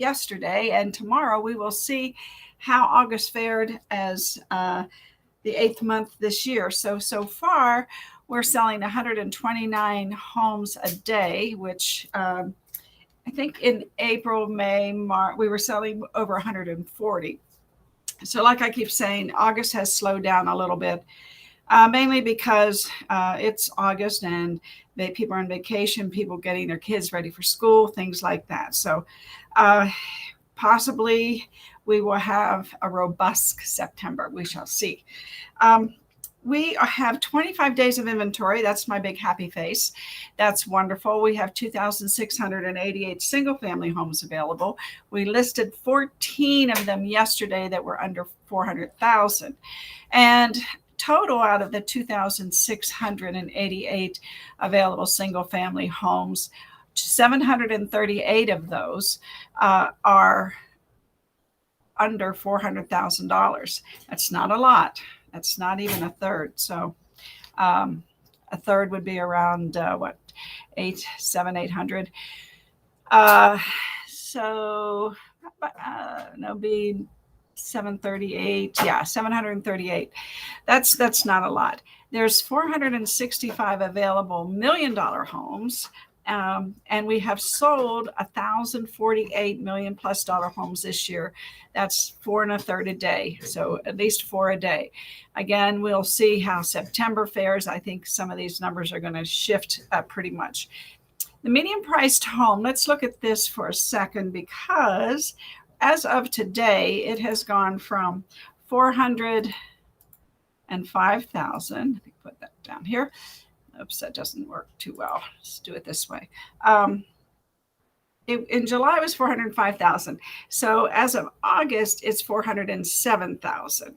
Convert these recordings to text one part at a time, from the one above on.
yesterday, and tomorrow we will see how August fared as the 8th month this year. So far, we're selling 129 homes a day, which I think in April, May, March, we were selling over 140. So like I keep saying, August has slowed down a little bit, mainly because it's August and people are on vacation, people getting their kids ready for school, things like that. So possibly we will have a robust September. We shall see. We have 25 days of inventory. That's my big happy face. That's wonderful. We have 2,688 single family homes available. We listed 14 of them yesterday that were under 400,000. And total out of the 2,688 available single family homes, 738 of those are under $400,000. That's not a lot. That's not even a third. So a third would be around $800. So no, be 738. Yeah, 738. That's not a lot. There's 465 available $1 million homes. And we have sold 1,048 million plus dollar homes this year. That's 4 1/3 a day. So at least 4 a day. Again, we'll see how September fares. I think some of these numbers are going to shift pretty much. The median priced home, let's look at this for a second, because as of today, it has gone from 405,000. Let me put that down here. Oops, that doesn't work too well. Let's do it this way. In July, it was 405,000. So as of August, it's 407,000.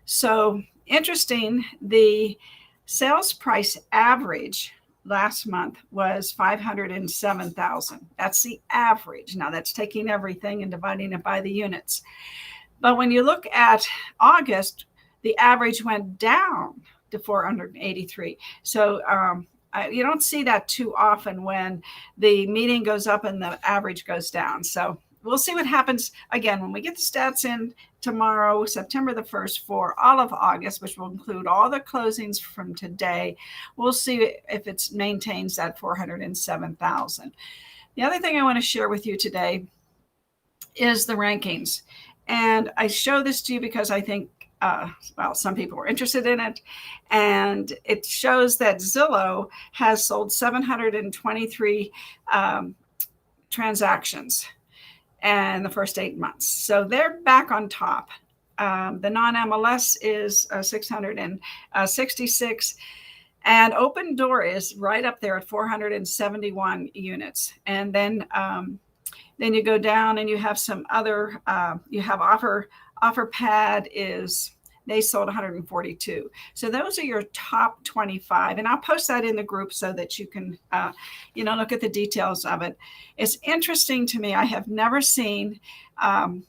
So interesting, the sales price average last month was 507,000. That's the average. Now that's taking everything and dividing it by the units. But when you look at August, the average went down to 483. So you don't see that too often when the median goes up and the average goes down. So we'll see what happens again when we get the stats in tomorrow, September the 1st, for all of August, which will include all the closings from today. We'll see if it maintains that 407,000. The other thing I want to share with you today is the rankings. And I show this to you because I think some people were interested in it, and it shows that Zillow has sold 723 transactions in the first 8 months. So they're back on top. The non-MLS is 666, and Open Door is right up there at 471 units. And then you go down and you have some other, you have OfferPad they sold 142. So those are your top 25. And I'll post that in the group so that you can, look at the details of it. It's interesting to me. I have never seen,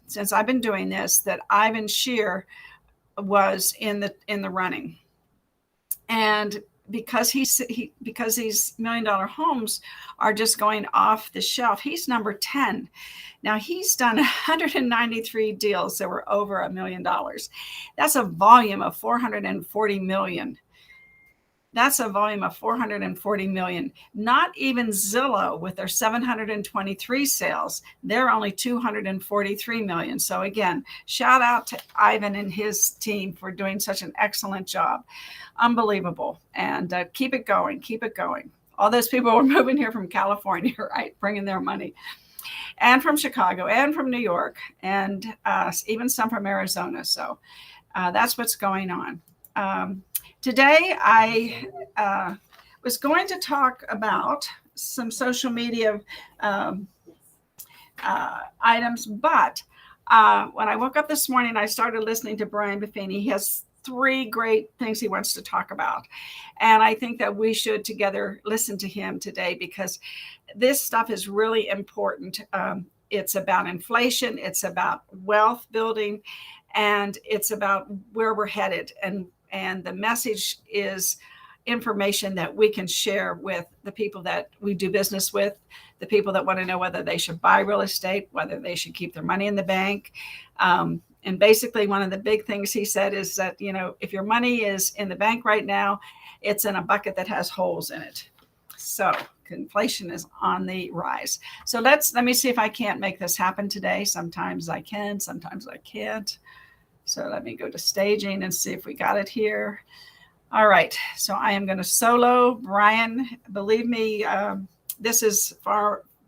since I've been doing this, that Ivan Shear was in the running. And because these $1 million homes are just going off the shelf, he's number 10. Now he's done 193 deals that were over $1 million. That's a volume of 440 million. That's a volume of 440 million. Not even Zillow with their 723 sales, they're only 243 million. So again, shout out to Ivan and his team for doing such an excellent job. Unbelievable. And keep it going. Keep it going. All those people were moving here from California, right? Bringing their money. And from Chicago and from New York, and even some from Arizona. So that's what's going on. Today, I was going to talk about some social media items, but when I woke up this morning, I started listening to Brian Buffini. He has 3 great things he wants to talk about. And I think that we should together listen to him today, because this stuff is really important. It's about inflation, it's about wealth building, and it's about where we're headed. And the message is information that we can share with the people that we do business with, the people that want to know whether they should buy real estate, whether they should keep their money in the bank. And basically, one of the big things he said is that, if your money is in the bank right now, it's in a bucket that has holes in it. So inflation is on the rise. So let me see if I can't make this happen today. Sometimes I can, sometimes I can't. So let me go to staging and see if we got it here. All right. So I am going to solo Brian. Believe me, this is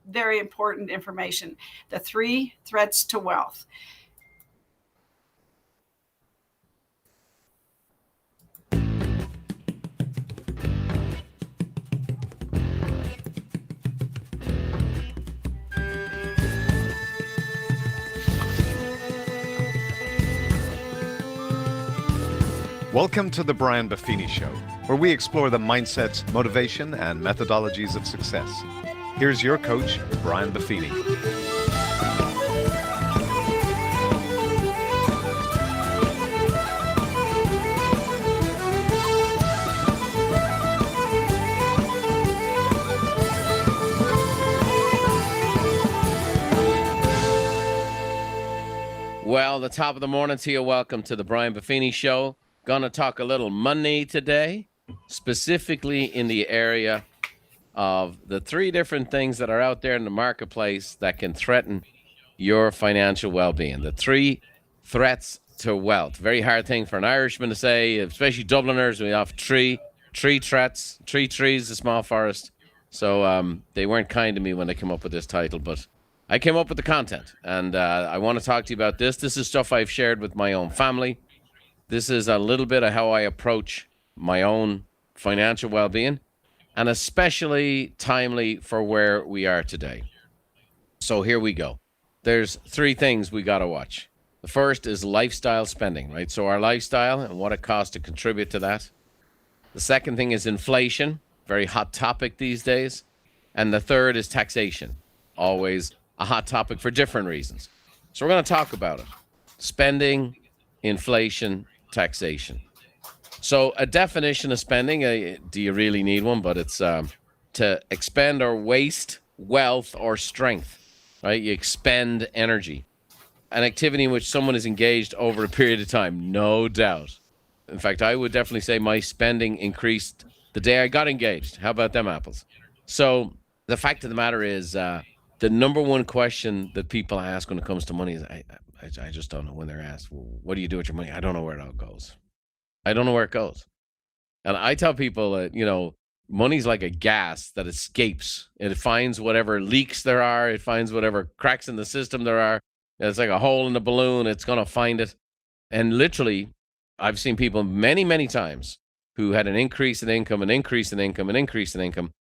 very important information. The 3 threats to wealth. Welcome to the Brian Buffini Show, where we explore the mindsets, motivation, and methodologies of success. Here's your coach, Brian Buffini. Well, the top of the morning to you. Welcome to the Brian Buffini Show. Going to talk a little money today, specifically in the area of the 3 different things that are out there in the marketplace that can threaten your financial well-being. The 3 threats to wealth. Very hard thing for an Irishman to say, especially Dubliners. We have tree threats, 3 trees, a small forest. So they weren't kind to me when they came up with this title, but I came up with the content, and I want to talk to you about this. This is stuff I've shared with my own family. This is a little bit of how I approach my own financial well-being, and especially timely for where we are today. So here we go. There's 3 things we got to watch. The first is lifestyle spending, right? So our lifestyle and what it costs to contribute to that. The second thing is inflation, very hot topic these days. And the third is taxation, always a hot topic for different reasons. So we're going to talk about it. Spending, inflation, taxation. So a definition of spending, do you really need one? But it's to expend or waste wealth or strength, right? You expend energy. An activity in which someone is engaged over a period of time, no doubt. In fact, I would definitely say my spending increased the day I got engaged. How about them apples? So the fact of the matter is, the number one question that people ask when it comes to money is, I just don't know. When they're asked, well, what do you do with your money? I don't know where it all goes. I don't know where it goes. And I tell people that, money's like a gas that escapes. It finds whatever leaks there are. It finds whatever cracks in the system there are. It's like a hole in the balloon. It's going to find it. And literally, I've seen people many, many times who had an increase in income, an increase in income, an increase in income,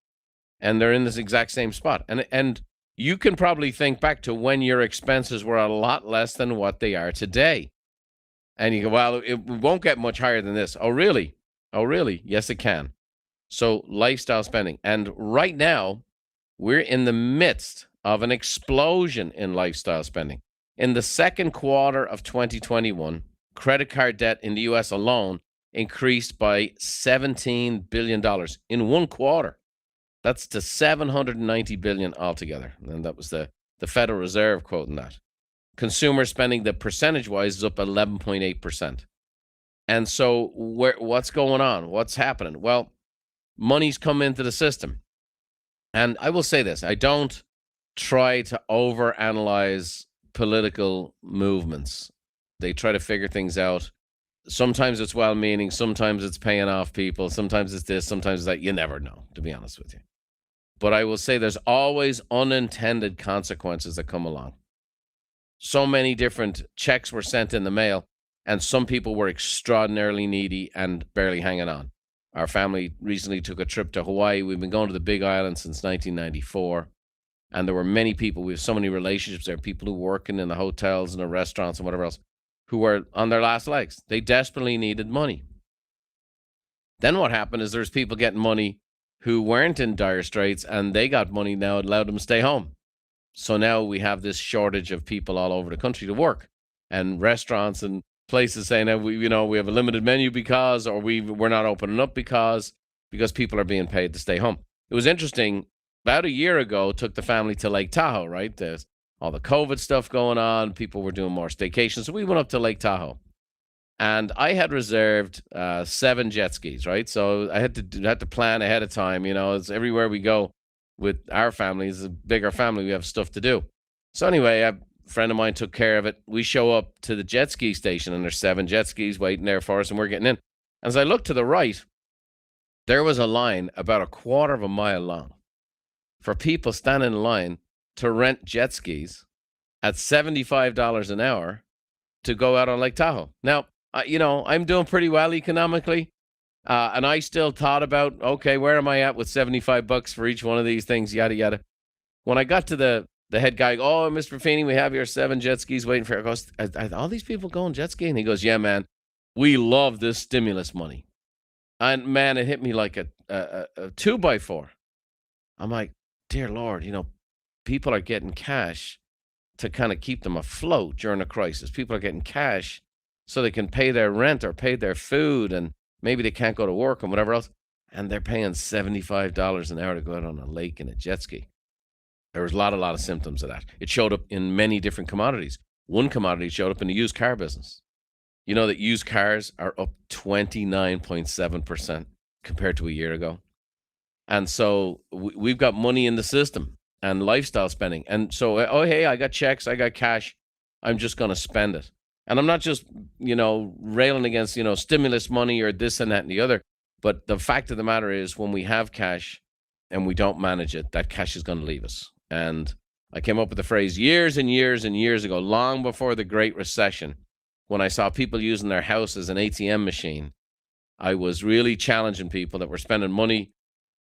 and they're in this exact same spot. And you can probably think back to when your expenses were a lot less than what they are today. And you go, well, it won't get much higher than this. Oh, really? Oh, really? Yes, it can. So lifestyle spending. And right now, we're in the midst of an explosion in lifestyle spending. In the second quarter of 2021, credit card debt in the U.S. alone increased by $17 billion in one quarter. That's to $790 billion altogether. And that was the Federal Reserve quoting that. Consumer spending, the percentage-wise, is up 11.8%. And so what's going on? What's happening? Well, money's come into the system. And I will say this, I don't try to overanalyze political movements. They try to figure things out. Sometimes it's well-meaning, sometimes it's paying off people, sometimes it's this, sometimes it's that. You never know, to be honest with you. But I will say there's always unintended consequences that come along. So many different checks were sent in the mail, and some people were extraordinarily needy and barely hanging on. Our family recently took a trip to Hawaii. We've been going to the Big Island since 1994. And there were many people, we have so many relationships there, people who working in the hotels and the restaurants and whatever else, who were on their last legs. They desperately needed money. Then what happened is there's people getting money who weren't in dire straits, and they got money now, it allowed them to stay home. So now we have this shortage of people all over the country to work, and restaurants and places saying that we have a limited menu because, or we're not opening up because people are being paid to stay home. It was interesting about a year ago, took the family to Lake Tahoe, right? There's all the COVID stuff going on. People were doing more staycations. So we went up to Lake Tahoe. And I had reserved 7 jet skis, right? So I had to plan ahead of time. It's everywhere we go with our family. It's a bigger family. We have stuff to do. So anyway, a friend of mine took care of it. We show up to the jet ski station, and there's 7 jet skis waiting there for us, and we're getting in. As I looked to the right, there was a line about a quarter of a mile long for people standing in line to rent jet skis at $75 an hour to go out on Lake Tahoe. Now, I'm doing pretty well economically. And I still thought about, okay, where am I at with $75 for each one of these things, yada, yada. When I got to the head guy, oh, Mr. Buffini, we have your 7 jet skis waiting for you. I goes, are all these people going jet skiing? He goes, yeah, man, we love this stimulus money. And man, it hit me like a 2x4. I'm like, dear Lord, people are getting cash to kind of keep them afloat during a crisis. People are getting cash so they can pay their rent or pay their food, and maybe they can't go to work and whatever else. And they're paying $75 an hour to go out on a lake in a jet ski. There was a lot of symptoms of that. It showed up in many different commodities. One commodity showed up in the used car business. You know that used cars are up 29.7% compared to a year ago. And so we've got money in the system and lifestyle spending. And so, oh, hey, I got checks, I got cash. I'm just going to spend it. And I'm not just, railing against, stimulus money or this and that and the other. But the fact of the matter is, when we have cash and we don't manage it, that cash is going to leave us. And I came up with the phrase years and years and years ago, long before the Great Recession, when I saw people using their house as an ATM machine. I was really challenging people that were spending money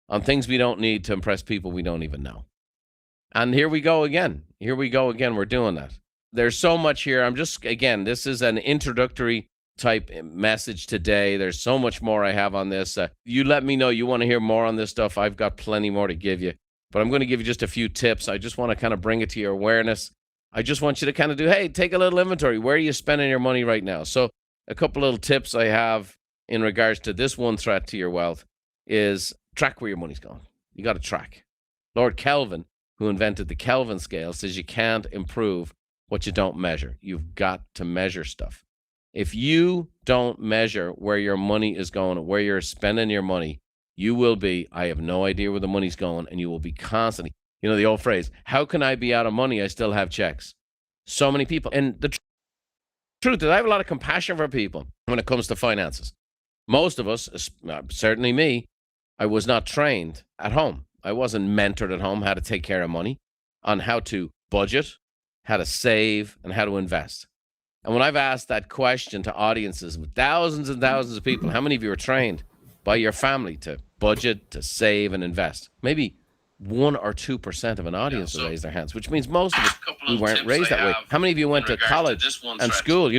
on things we don't need to impress people we don't even know. And here we go again. We're doing that. There's so much here. This is an introductory type message today. There's so much more I have on this. You let me know you want to hear more on this stuff. I've got plenty more to give you, but I'm going to give you just a few tips. I just want to kind of bring it to your awareness. I just want you to kind of take a little inventory. Where are you spending your money right now? So a couple little tips I have in regards to this one threat to your wealth is track where your money's going. You got to track. Lord Kelvin, who invented the Kelvin scale, says you can't improve what you don't measure. You've got to measure stuff. If you don't measure where your money is going, where you're spending your money, you will be, I have no idea where the money's going, and you will be constantly, the old phrase, how can I be out of money? I still have checks. So many people. And the truth is, I have a lot of compassion for people when it comes to finances. Most of us, certainly me, I was not trained at home. I wasn't mentored at home how to take care of money, on how to budget, how to save, and how to invest. And when I've asked that question to audiences with thousands and thousands of people, how many of you are trained by your family to budget, to save, and invest? Maybe 1 or 2% of an audience will raise their hands, which means most of us, we weren't raised that way. How many of you went to college and school?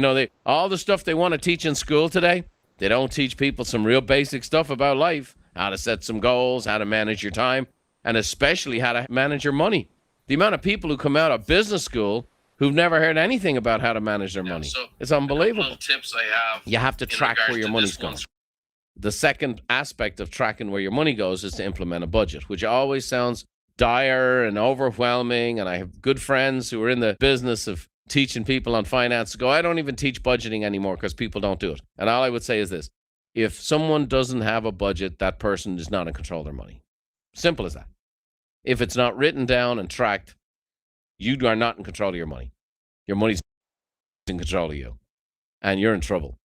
All the stuff they want to teach in school today, they don't teach people some real basic stuff about life, how to set some goals, how to manage your time, and especially how to manage your money. The amount of people who come out of business school who've never heard anything about how to manage their money. It's unbelievable. Tips I have. You have to track where your money's going. The second aspect of tracking where your money goes is to implement a budget, which always sounds dire and overwhelming. And I have good friends who are in the business of teaching people on finance go, I don't even teach budgeting anymore because people don't do it. And all I would say is this: if someone doesn't have a budget, that person is not in control of their money. Simple as that. If it's not written down and tracked, you are not in control of your money. Your money's in control of you, and you're in trouble.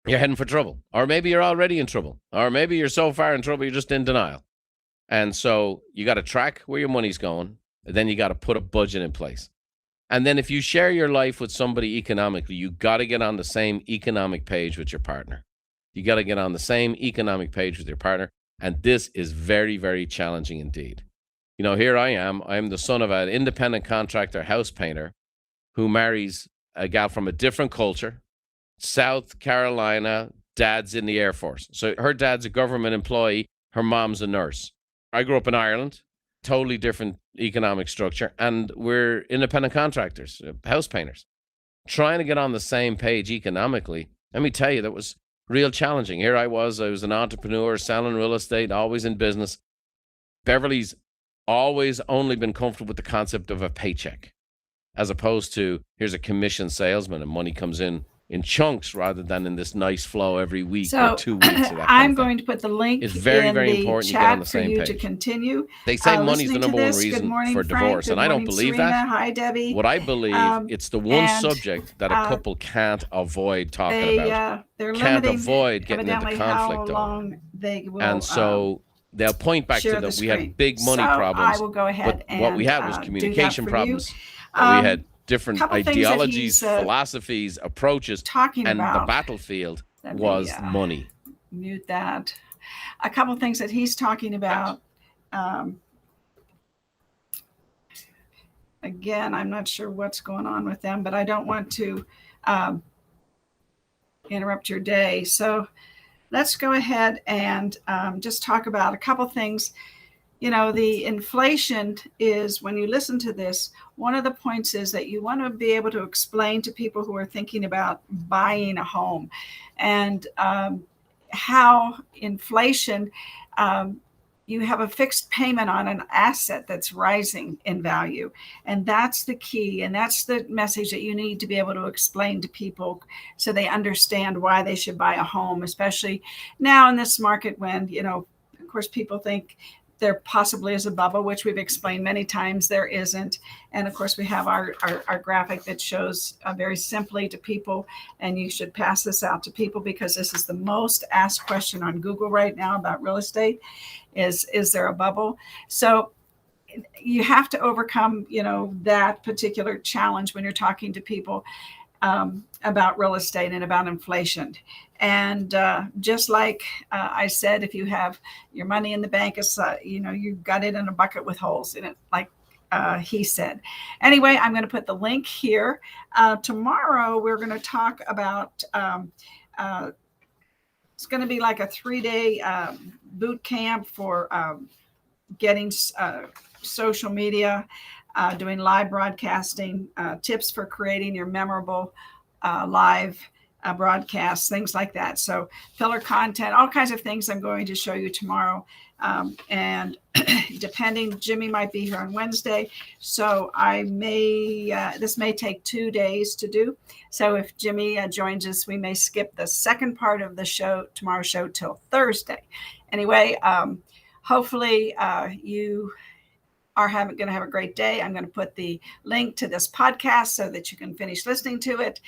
You're heading for trouble. Or maybe you're already in trouble. Or maybe you're so far in trouble, you're just in denial. And so you got to track where your money's going, and then you got to put a budget in place. And then if you share your life with somebody economically, you got to get on the same economic page with your partner. You got to get on the same economic page with your partner. And this is very, very challenging indeed. Here I am. I'm the son of an independent contractor, house painter, who marries a gal from a different culture, South Carolina. Dad's in the Air Force. So her dad's a government employee. Her mom's a nurse. I grew up in Ireland, totally different economic structure. And we're independent contractors, house painters. Trying to get on the same page economically, let me tell you, that was real challenging. Here I was an entrepreneur selling real estate, always in business. Beverly's always only been comfortable with the concept of a paycheck, as opposed to here's a commission salesman and money comes in chunks rather than in this nice flow every week or 2 weeks. Or that I'm going to put the link it's very, in very the important you get on chat the for same you page. to continue. They say money's the listening to number one this. Good reason morning, for Frank. divorce, Good and I don't morning, believe Serena. that. Hi, Debbie. What I believe, it's the one subject that a couple can't avoid talking about. They're Can't limiting avoid getting into evidently conflict how long over. they will. And so they'll point back to share the that we screen. had big money So problems. I will go ahead But what we and, had was do that communication for problems. you. That we had different couple things that ideologies, he's, philosophies, approaches, talking and the about. battlefield Let me, was money. Mute that. A couple things that he's talking about. Again, I'm not sure what's going on with them, but I don't want to interrupt your day. So let's go ahead and just talk about a couple things. You know, the inflation is, when you listen to this, one of the points is that you want to be able to explain to people who are thinking about buying a home and how inflation, you have a fixed payment on an asset that's rising in value. And that's the key. And that's the message that you need to be able to explain to people so they understand why they should buy a home, especially now in this market when, you know, of course, people think there possibly is a bubble, which we've explained many times there isn't. And of course, we have our graphic that shows very simply to people, and you should pass this out to people because this is the most asked question on Google right now about real estate is there a bubble? So you have to overcome, you know, that particular challenge when you're talking to people about real estate and about inflation. And just like I said, if you have your money in the bank, it's, you know, you've got it in a bucket with holes in it, like he said. Anyway, I'm going to put the link here. Tomorrow, we're going to talk about, it's going to be like a 3-day boot camp for getting social media, doing live broadcasting, tips for creating your memorable live broadcasts, things like that. So filler content, all kinds of things I'm going to show you tomorrow. And depending, Jimmy might be here on Wednesday. So I may, this may take 2 days to do. So if Jimmy joins us, we may skip the second part of the show, tomorrow's show, till Thursday. Anyway, hopefully you are going to have a great day. I'm going to put the link to this podcast so that you can finish listening to it.